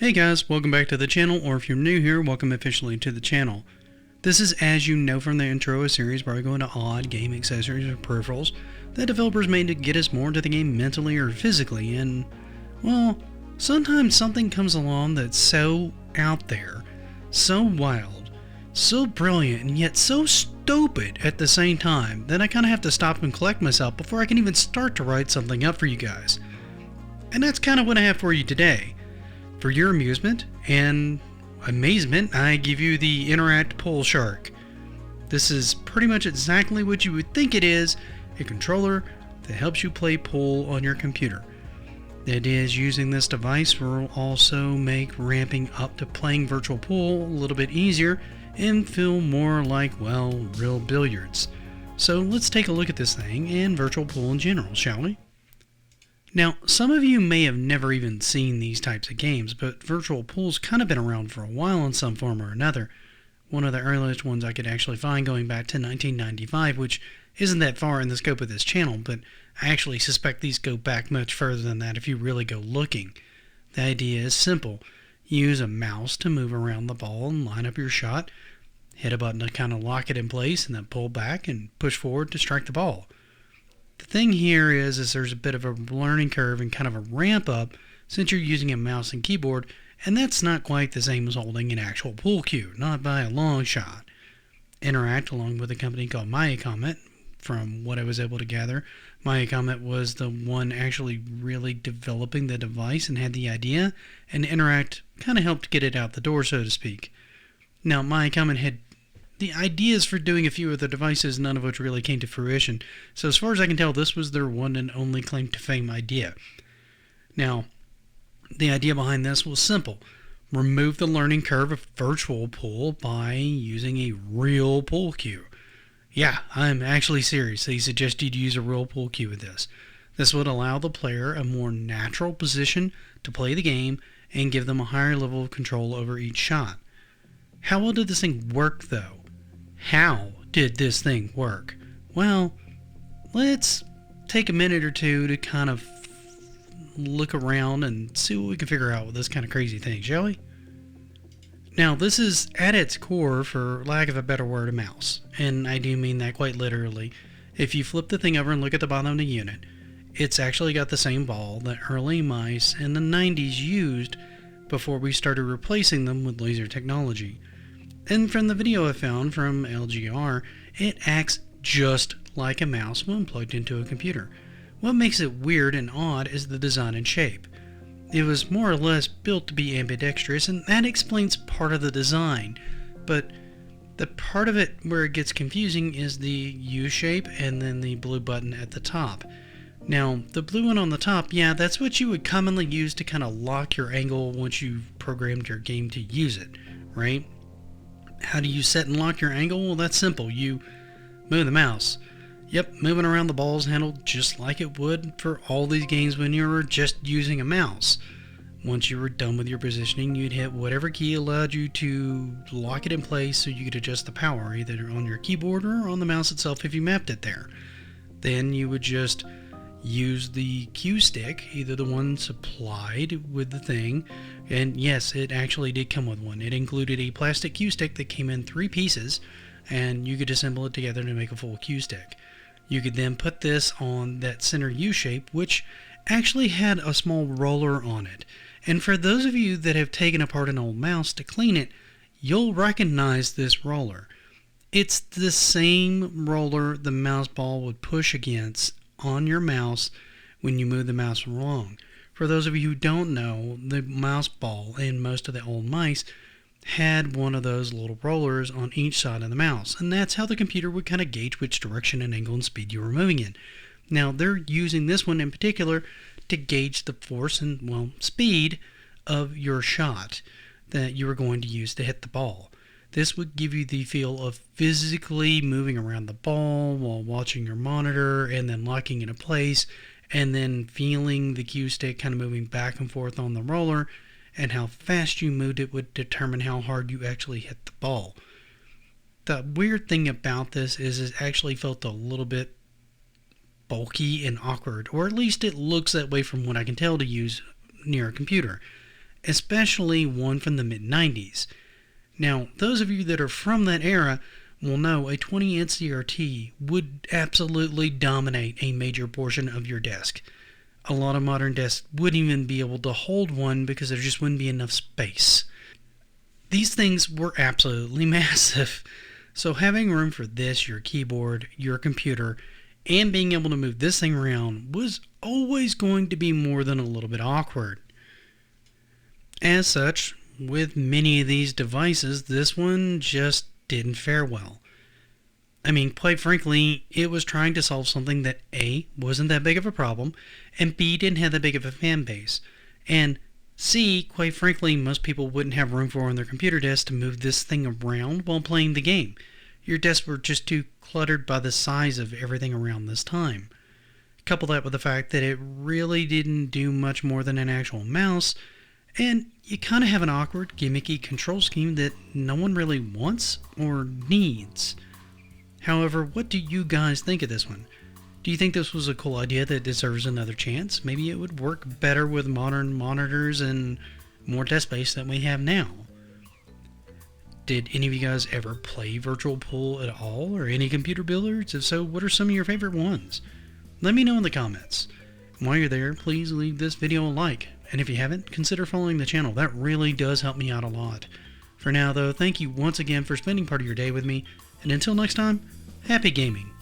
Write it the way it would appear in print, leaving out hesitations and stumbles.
Hey guys, welcome back to the channel, or if you're new here, welcome officially to the channel. This is, as you know from the intro, a series where I go into odd game accessories or peripherals that developers made to get us more into the game mentally or physically, and, well, sometimes something comes along that's so out there, so wild, so brilliant, and yet so stupid at the same time that I kind of have to stop and collect myself before I can even start to write something up for you guys. And that's kind of what I have for you today. For your amusement and amazement, I give you the Interact Pull Shark. This is pretty much exactly what you would think it is, a controller that helps you play pool on your computer. The idea is using this device will also make ramping up to playing virtual pool a little bit easier and feel more like, well, real billiards. So let's take a look at this thing and virtual pool in general, shall we? Now, some of you may have never even seen these types of games, but virtual pool's kind of been around for a while in some form or another. One of the earliest ones I could actually find going back to 1995, which isn't that far in the scope of this channel, but I actually suspect these go back much further than that if you really go looking. The idea is simple. Use a mouse to move around the ball and line up your shot, hit a button to kind of lock it in place, and then pull back and push forward to strike the ball. The thing here is there's a bit of a learning curve and kind of a ramp up since you're using a mouse and keyboard, and that's not quite the same as holding an actual pool cue, not by a long shot. Interact, along with a company called Maya Comet, from what I was able to gather, Maya Comet was the one actually really developing the device and had the idea, and Interact kind of helped get it out the door, so to speak. Now, Maya Comet had the ideas for doing a few of the devices, none of which really came to fruition. So as far as I can tell, this was their one and only claim to fame idea. Now, the idea behind this was simple. Remove the learning curve of virtual pool by using a real pool cue. Yeah, I'm actually serious. They suggest you use a real pool cue with this. This would allow the player a more natural position to play the game and give them a higher level of control over each shot. How well did this thing work, though? How did this thing work? Well, let's take a minute or two to kind of look around and see what we can figure out with this kind of crazy thing, shall we? Now, this is at its core, for lack of a better word, a mouse. And I do mean that quite literally. If you flip the thing over and look at the bottom of the unit, it's actually got the same ball that early mice in the 90s used before we started replacing them with laser technology. And from the video I found from LGR, it acts just like a mouse when plugged into a computer. What makes it weird and odd is the design and shape. It was more or less built to be ambidextrous, and that explains part of the design. But the part of it where it gets confusing is the U shape and then the blue button at the top. Now, the blue one on the top, yeah, that's what you would commonly use to kind of lock your angle once you've programmed your game to use it, right? How do you set and lock your angle? Well, that's simple. You move the mouse. Yep, moving around the ball is handled just like it would for all these games when you were just using a mouse. Once you were done with your positioning, you'd hit whatever key allowed you to lock it in place so you could adjust the power, either on your keyboard or on the mouse itself if you mapped it there. Then you would just use the cue stick, either the one supplied with the thing, and yes, it actually did come with one. It included a plastic cue stick that came in 3 pieces, and you could assemble it together to make a full cue stick. You could then put this on that center U shape, which actually had a small roller on it. And for those of you that have taken apart an old mouse to clean it, you'll recognize this roller. It's the same roller the mouse ball would push against on your mouse when you move the mouse wrong. For those of you who don't know, the mouse ball in most of the old mice had one of those little rollers on each side of the mouse, and that's how the computer would kind of gauge which direction and angle and speed you were moving in. Now, they're using this one in particular to gauge the force and, well, speed of your shot that you were going to use to hit the ball. This would give you the feel of physically moving around the ball while watching your monitor and then locking it in place, and then feeling the cue stick kind of moving back and forth on the roller, and how fast you moved it would determine how hard you actually hit the ball. The weird thing about this is it actually felt a little bit bulky and awkward, or at least it looks that way from what I can tell to use near a computer. especially one from the mid-90s. Now, those of you that are from that era will know a 20-inch CRT would absolutely dominate a major portion of your desk. A lot of modern desks wouldn't even be able to hold one because there just wouldn't be enough space. These things were absolutely massive. So having room for this, your keyboard, your computer, and being able to move this thing around was always going to be more than a little bit awkward. As such, with many of these devices, this one just didn't fare well. I mean, quite frankly, it was trying to solve something that A, wasn't that big of a problem, and B, didn't have that big of a fan base, and C, quite frankly, most people wouldn't have room for on their computer desk to move this thing around while playing the game. Your desks were just too cluttered by the size of everything around this time. Couple that with the fact that it really didn't do much more than an actual mouse, and you kind of have an awkward, gimmicky control scheme that no one really wants or needs. However, what do you guys think of this one? Do you think this was a cool idea that deserves another chance? Maybe it would work better with modern monitors and more desk space than we have now. Did any of you guys ever play Virtual Pool at all, or any computer builders? If so, what are some of your favorite ones? Let me know in the comments. While you're there, please leave this video a like, and if you haven't, consider following the channel. That really does help me out a lot. For now though, thank you once again for spending part of your day with me, and until next time, happy gaming!